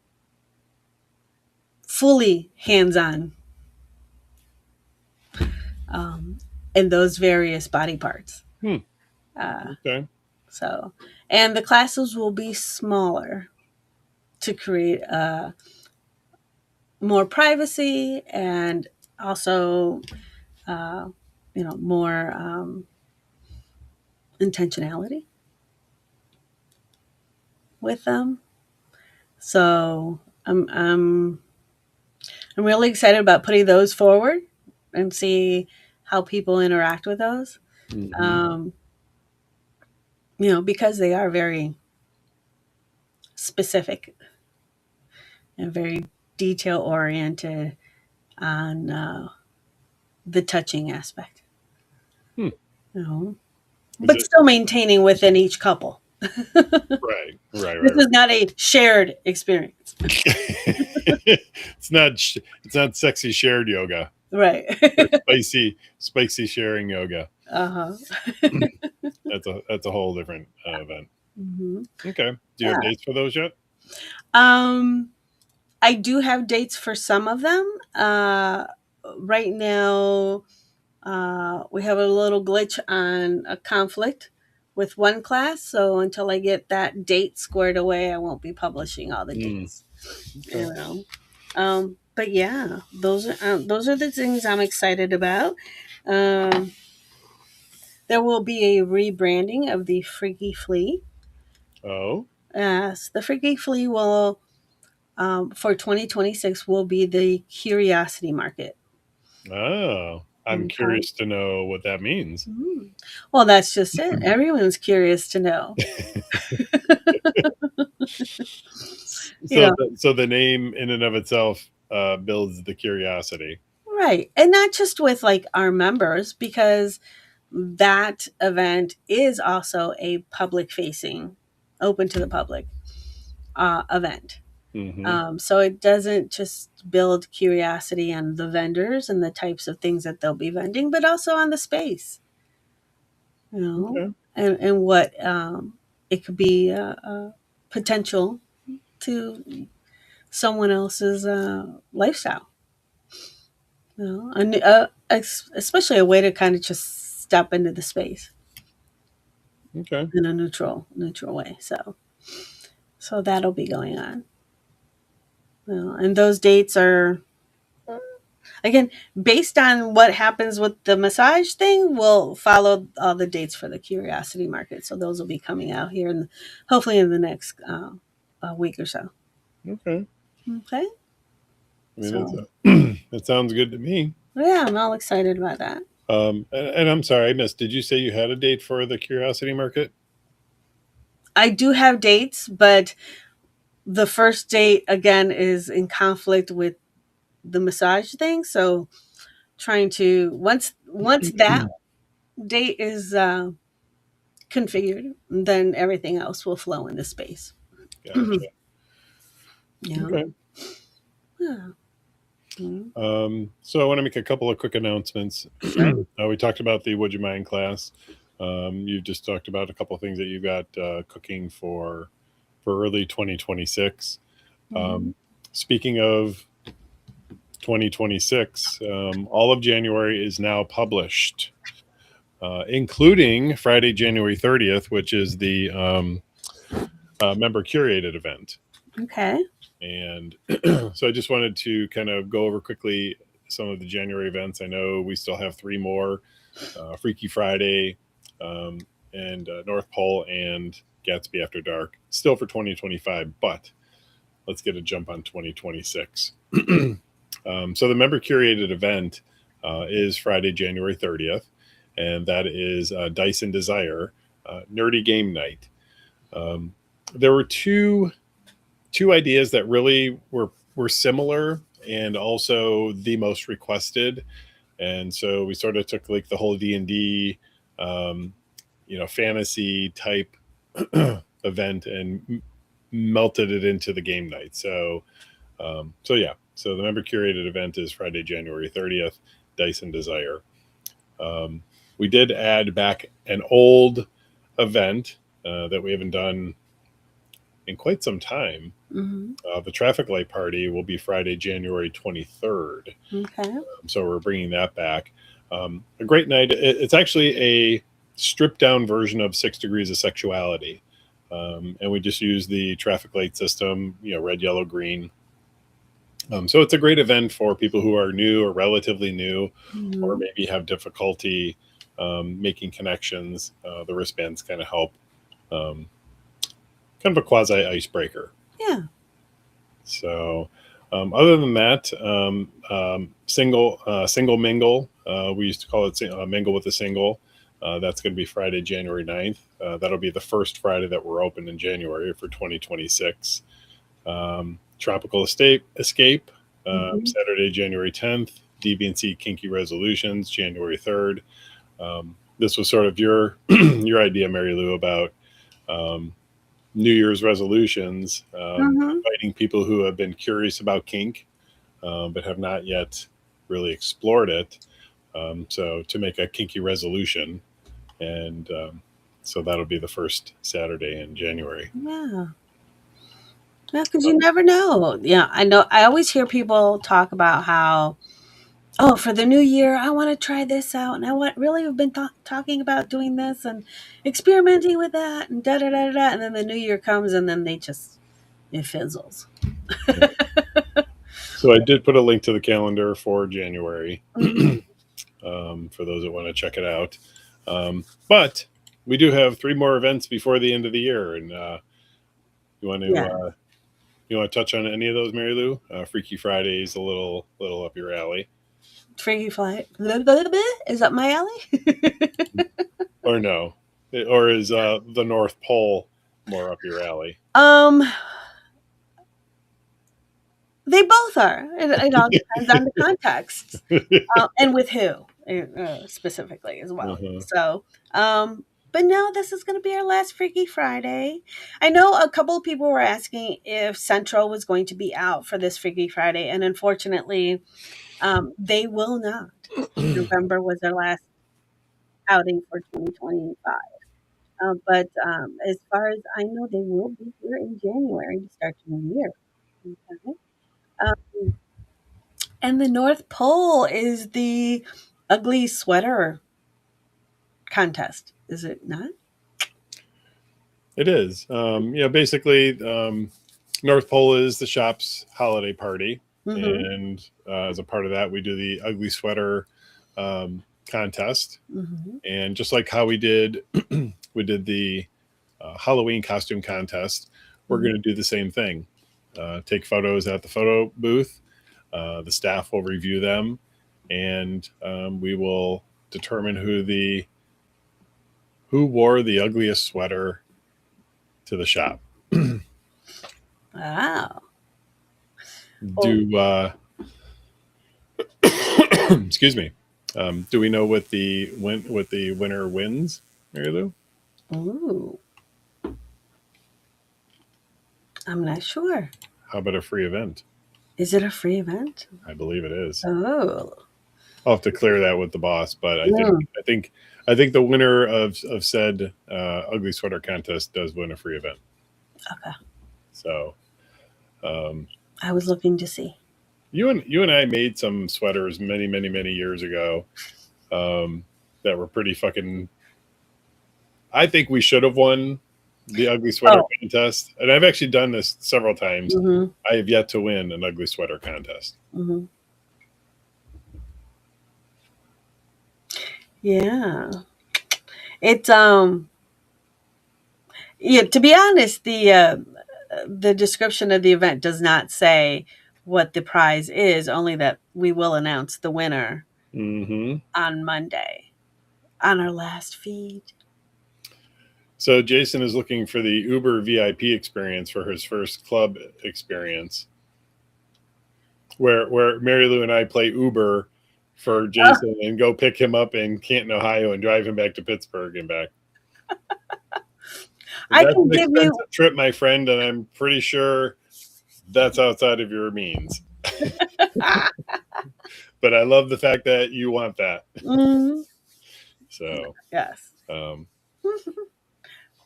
fully hands-on um, in those various body parts. Hmm. Uh, Okay. so, and the classes will be smaller to create more privacy and also, uh, more intentionality with them. So I'm really excited about putting those forward and see how people interact with those. Mm-hmm. Because they are very specific and very detail oriented on the touching aspect. Hmm. You know, Is but still maintaining within each couple. Right. This is not a shared experience. It's not sexy shared yoga. Right. Spicy sharing yoga. Uh-huh. That's a whole different event. hmm Okay. Do you have dates for those yet? I do have dates for some of them. Right now, we have a little glitch on a conflict with one class, so until I get that date squared away, I won't be publishing all the dates. Okay. But yeah, those are the things I'm excited about. Um, there will be a rebranding of the Freaky Flea. Oh. Yes, the Freaky Flea will for 2026 will be the Curiosity Market. Oh. I'm Okay. curious to know what that means. Well, that's just it. Everyone's curious to know. So the name in and of itself builds the curiosity. Right. And not just with like our members, because that event is also a public facing, open to the public event. Mm-hmm. So it doesn't just build curiosity on the vendors and the types of things that they'll be vending, but also on the space, Okay. and what it could be potential to someone else's lifestyle. And especially a way to kind of just step into the space Okay. in a neutral way. So that'll be going on. And those dates are again based on what happens with the massage thing. We'll follow all the dates for the Curiosity Market. So those will be coming out here, hopefully in the next week or so. Okay. Okay. I mean, So, that sounds good to me. yeah, I'm all excited about that. And I'm sorry, I missed. Did you say you had a date for the Curiosity Market? I do have dates, but the first date again is in conflict with the massage thing. So trying to once that date is configured, then everything else will flow into space. Gotcha. Yeah. Okay. Yeah. Mhm. So I want to make a couple of quick announcements. Sure. We talked about the Would You Mind class. You just talked about a couple of things that you got cooking for early 2026. Mhm. Speaking of 2026, all of January is now published, including Friday, January 30th, which is the member curated event. Okay. And so I just wanted to kind of go over quickly some of the January events. I know we still have three more Freaky Friday, and North Pole and Gatsby After Dark still for 2025, but let's get a jump on 2026. So the member curated event is Friday, January 30th, and that is Dyson Desire Nerdy Game Night. There were two ideas that really were similar and also the most requested, and so we sort of took like the whole D&D fantasy type event and melted it into the game night. So the member curated event is Friday, January 30th, Dyson Desire. We did add back an old event that we haven't done in quite some time. Hmm. The traffic light party will be Friday, January 23rd. Okay. So we're bringing that back. A great night. It's actually a stripped down version of 6 Degrees of Sexuality. And we just use the traffic light system, red, yellow, green. So it's a great event for people who are new or relatively new, or Mhm. maybe have difficulty making connections. The wristbands kind of help. Um, Kind of a quasi icebreaker. Yeah. So, other than that, single mingle. We used to call it mingle with a single. That's going to be Friday, January 9th. That'll be the first Friday that we're open in January for 2026. Tropical Escape, Mhm. Saturday, January 10th. DBNC Kinky Resolutions, January 3rd. This was sort of your your idea, Mary Lou, about New Year's resolutions, Mhm. inviting people who have been curious about kink, but have not yet really explored it. So to make a kinky resolution, and so that'll be the first Saturday in January. Yeah. Yeah, because you never know. Yeah, I know. I always hear people talk about how, oh, for the new year, I want to try this out, and I want really have been talking about doing this and experimenting with that, and da da da da. And then the new year comes, and then it fizzles. So I did put a link to the calendar for January Mhm. for those that want to check it out. But we do have three more events before the end of the year, and you want to Yeah. touch on any of those, Mary Lou? Freaky Friday is a little up your alley, Freaky flight. Is up my alley? or no? Or is the North Pole more up your alley? um, they both are. It all depends on the context. And with who specifically as well. Uh-huh. So, but no, this is going to be our last Freaky Friday. I know a couple of people were asking if Central was going to be out for this Freaky Friday, and unfortunately, they will not. November was their last outing for 2025. But as far as I know, they will be here in January to start the new year. Okay. Um, and the North Pole is the ugly sweater contest, is it not? It is. Basically, North Pole is the shop's holiday party, Mm-hmm. and as a part of that, we do the ugly sweater contest. Mm-hmm. And just like how we did, we did the Halloween costume contest. We're Mm-hmm. going to do the same thing. Take photos at the photo booth. The staff will review them, and we will determine who wore the ugliest sweater to the shop. Wow. Well, Do excuse me. Do we know what the winner wins, Mary Lou? ooh, I'm not sure. How about a free event? Is it a free event? I believe it is. Oh. I'll have to clear that with the boss, but Mm, I think the winner of said ugly sweater contest does win a free event. okay. So I was looking to see. you and I made some sweaters many years ago that were pretty fucking. I think we should have won the ugly sweater Oh. contest, and I've actually done this several times. Mm-hmm. I have yet to win an ugly sweater contest. Mm-hmm. Yeah. It's yeah, to be honest, the description of the event does not say what the prize is, only that we will announce the winner Mm-hmm. on Monday on our last feed. So Jason is looking for the Uber VIP experience for his first club experience, where Mary Lou and I play Uber for Jason and go pick him up in Canton, Ohio, and drive him back to Pittsburgh and back. I That's can an give you expensive trip, my friend, and I'm pretty sure that's outside of your means. But I love the fact that you want that. mm, So, yes. um,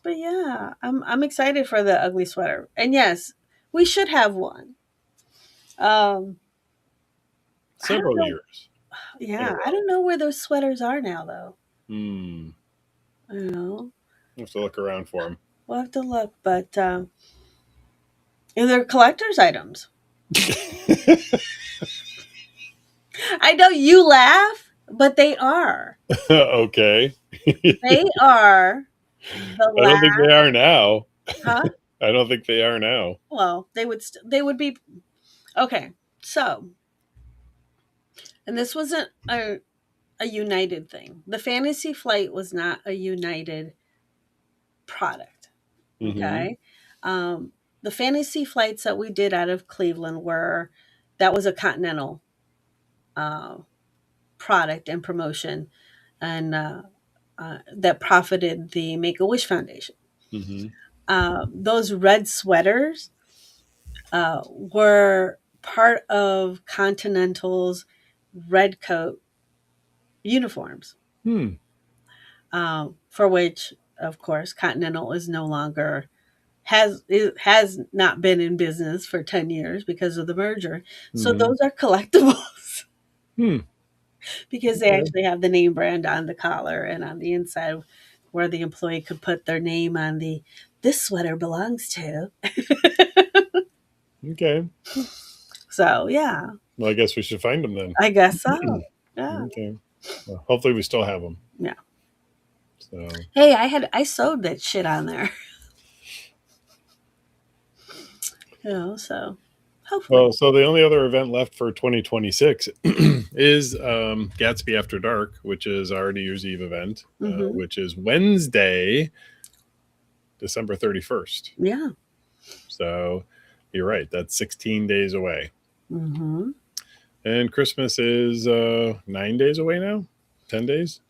But yeah, I'm excited for the ugly sweater. And yes, we should have one. Um I don't several know. years in a Yeah, I row. don't know where those sweaters are now though. Hmm. I don't know. We'll have to look around for him. We'll have to look, but they're collector's items. I know you laugh, but they are. Okay. They are the I don't think last. they are now. Huh? I don't think they are now. Well, they would be okay. So, and this wasn't a United thing. The Fantasy Flight was not a United product. Mm-hmm. Okay. The Fantasy Flights that we did out of Cleveland that was a Continental uh, product and promotion, and that profited the Make a Wish Foundation. Mm-hmm. Those red sweaters were part of Continental's red coat uniforms, Hmm. for which, of course, Continental is no longer it has not been in business for 10 years because of the merger. So Mm-hmm. those are collectibles Hmm. because they Okay. actually have the name brand on the collar and on the inside where the employee could put their name on the this sweater belongs to. Okay. So yeah, Well, I guess we should find them then. I guess so. Yeah. Okay. Well, hopefully we still have them. Yeah. So Hey, I sewed that shit on there. So hopefully. well, so the only other event left for 2026 is Gatsby After Dark, which is our New Year's Eve event, Hmm. which is Wednesday, December 31st. Yeah. So you're right. That's 16 days away. Hmm. And Christmas is 9 days away now? 10 days?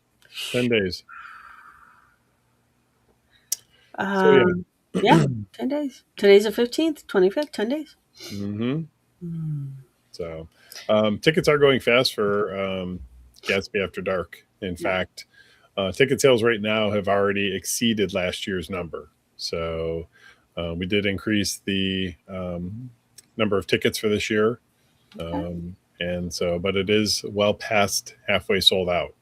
10 days. So, yeah. Yeah, 10 days. Today's the 15th, 25th, 10 days. Mm-hmm. Mm. So, tickets are going fast for Gatsby After Dark. In fact, ticket sales right now have already exceeded last year's number. So, we did increase the number of tickets for this year. And so, but it is well past halfway sold out.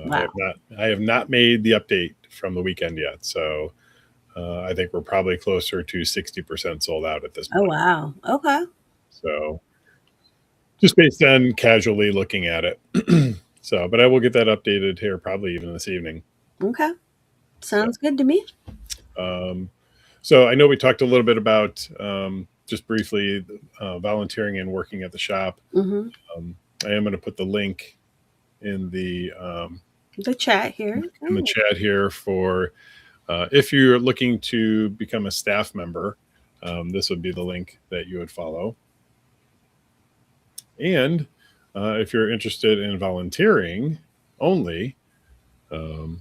Wow. I have not made the update from the weekend yet. So, I think we're probably closer to 60% sold out at this Oh, point. wow. Okay. So, just based on casually looking at it. So, but I will get that updated here probably even this evening. Okay. Sounds good to me. So I know we talked a little bit about just briefly volunteering and working at the shop. Hmm. I am going to put the link in the chat here. in the chat here for if you're looking to become a staff member. this would be the link that you would follow. And if you're interested in volunteering only, here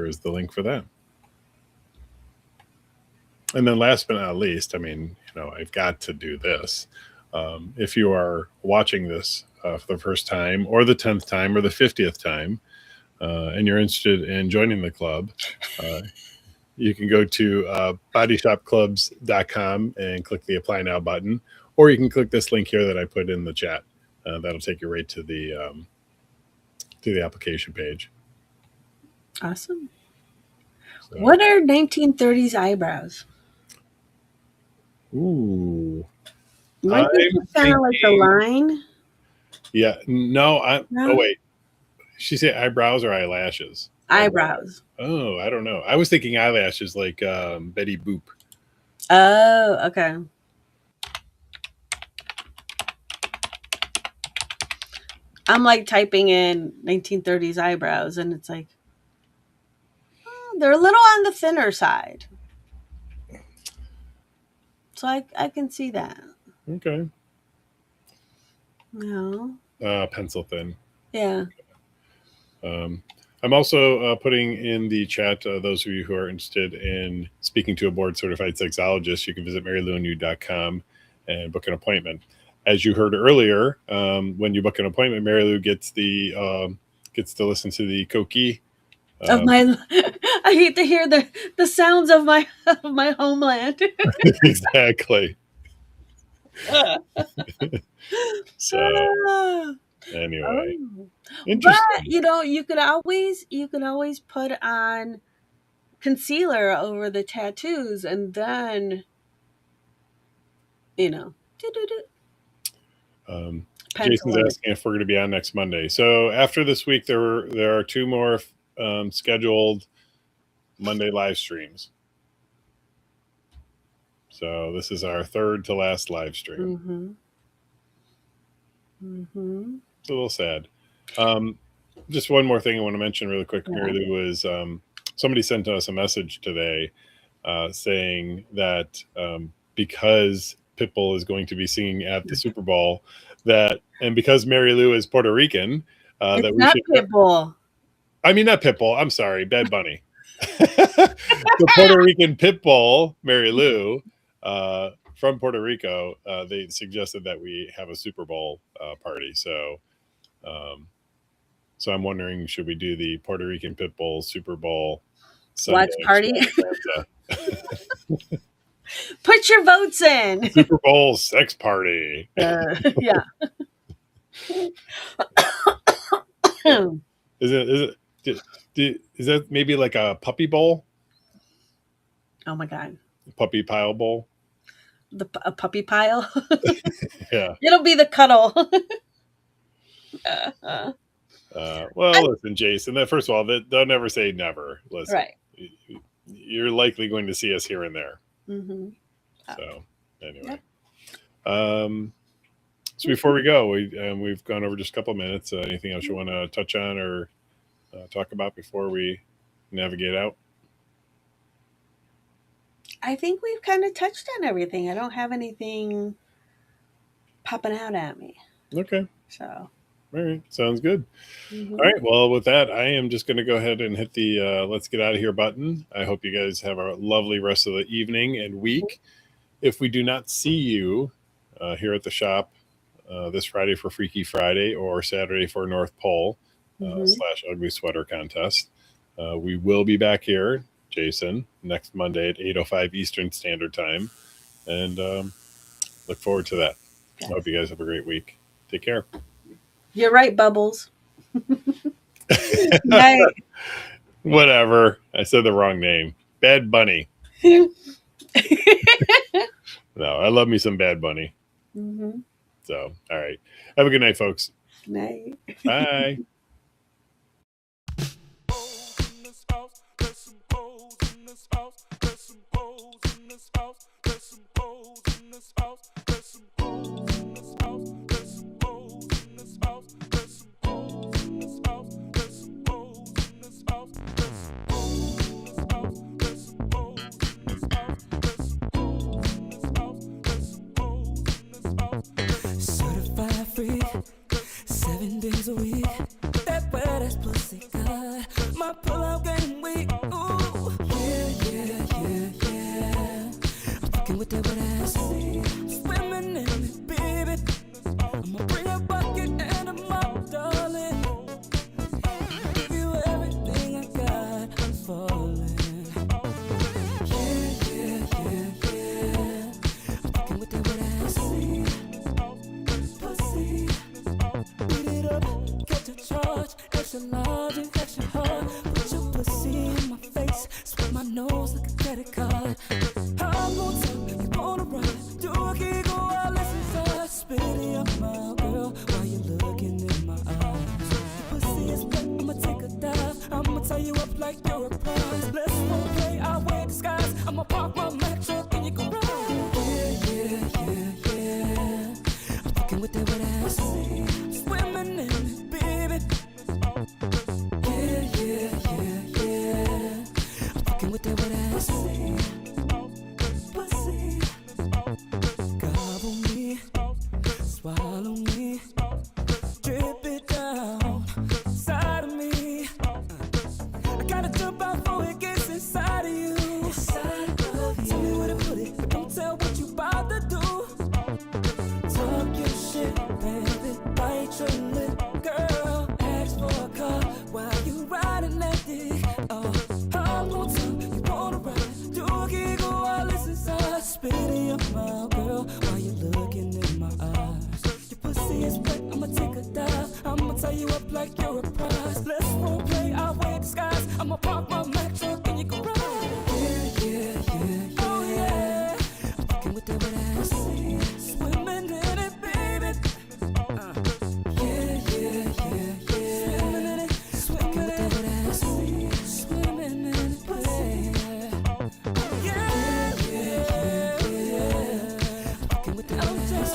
is the link for that. And then last but not least, I mean, I've got to do this. If you are watching this for the first time or the 10th time or the 50th time, and you're interested in joining the club, you can go to bodyshopclubs.com and click the Apply Now button, or you can click this link here that I put in the chat. That'll take you right to the application page. Awesome. So, What are 1930s eyebrows? ooh. Might be I'm kind of like the thinking- line. Yeah. No. No? Oh, wait. She said eyebrows or eyelashes? Eyebrows. Oh, I don't know. I was thinking eyelashes like Betty Boop. Oh, okay. I'm like typing in 1930s eyebrows, and it's like, they're a little on the thinner side. So I can see that. Okay. No. Pencil thin. Yeah. I'm also putting in the chat, those of you who are interested in speaking to a board certified sexologist, you can visit mariluandyou.com and book an appointment. As you heard earlier, when you book an appointment, Marilu gets to listen to the Koki. Of my, I hate to hear the sounds of my homeland. Exactly. So anyway, interesting. But you could always put on concealer over the tattoos, and then Jason's asking if we're going to be on next Monday. So after this week, there are 2 more scheduled Monday live streams. So this is our 3rd to last live stream. It's a little sad. Just one more thing I want to mention really quick, Marilu, was somebody sent us a message today saying that because Pitbull is going to be singing at the Super Bowl, and because Marilu is Puerto Rican, that we not should. Pitbull. I mean, not Pitbull. I'm sorry, Bad Bunny. The Puerto Rican Pitbull, Marilu, from Puerto Rico, they suggested that we have a Super Bowl party. So I'm wondering, should we do the Puerto Rican Pitbull Super Bowl Sunday Watch party? extravaganza? Put your votes in. Super Bowl sex party. Yeah. Is that maybe like a puppy bowl? Oh my God. Puppy pile bowl? A puppy pile? Yeah. It'll be the cuddle. Listen, Jason, first of all, they'll never say never. Listen, Right. You're likely going to see us here and there. Mm-hmm. So anyway, so before we go, we've gone over just a couple minutes. Anything else you want to touch on or talk about before we navigate out? I think we've kind of touched on everything. I don't have anything popping out at me. Okay. So. All right. Sounds good. Mm-hmm. All right. Well, with that, I am just going to go ahead and hit the let's get out of here button. I hope you guys have a lovely rest of the evening and week. If we do not see you here at the shop this Friday for Freaky Friday or Saturday for North Pole / Ugly Sweater Contest, we will be back here, Jason, next Monday at 8:05 Eastern Standard Time. And look forward to that. Yes. I hope you guys have a great week. Take care. You're right, Bubbles. Night. Whatever. I said the wrong name. Bad Bunny. No, I love me some Bad Bunny. Mm-hmm. So, all right. Have a good night, folks. Good night. Bye. my pull-out game weak. Ooh, yeah. I'm fucking with that wet ass. Swimming in it, baby. I'ma bring a bucket and a mop, darling. Give you everything I got. I'm falling. Yeah. I'm fucking with that wet ass. Pussy. Beat it up, catch a charge. Extra large and extra hard. Put your pussy in my face. Swipe my nose like a credit card. I'm on top, you wanna run. Do a giggle while listen to spit in your mouth, girl, while you're looking in my eyes. Your pussy is wet, I'ma take a dive. I'ma tie you up like you're a prize. Let's role play, I'll wear disguise. I'ma park my Mack truck and you can ride. Yeah. I'm fucking with that wet ass. Swimming in it, baby. Yeah. I'm fucking with that wet ass. Pussy. Gobble me, swallow me, drip it down inside of me. I gotta jump out before it gets inside of you. Tell me where to put it, but don't tell what you about to do. Talk your shit, baby, bite your lip, girl. Ask for a car while you riding that dick. Oh, I'm on top, you wanna ride. Do a giggle while it's inside. Spit in your mouth, girl, while you're looking in my eyes. Your pussy is wet, I'ma take a dive. I'ma tie you up like you're a prize. Let's role play, I'll wear disguise. I'ma park my Mack truck and you can ride. Yeah. Oh yeah, I'm fucking with that wet ass. Swimming in it, baby. Yeah. Swimming in it, swimming with that wet ass. Swimming in it, baby. Yeah. Fucking with that wet ass.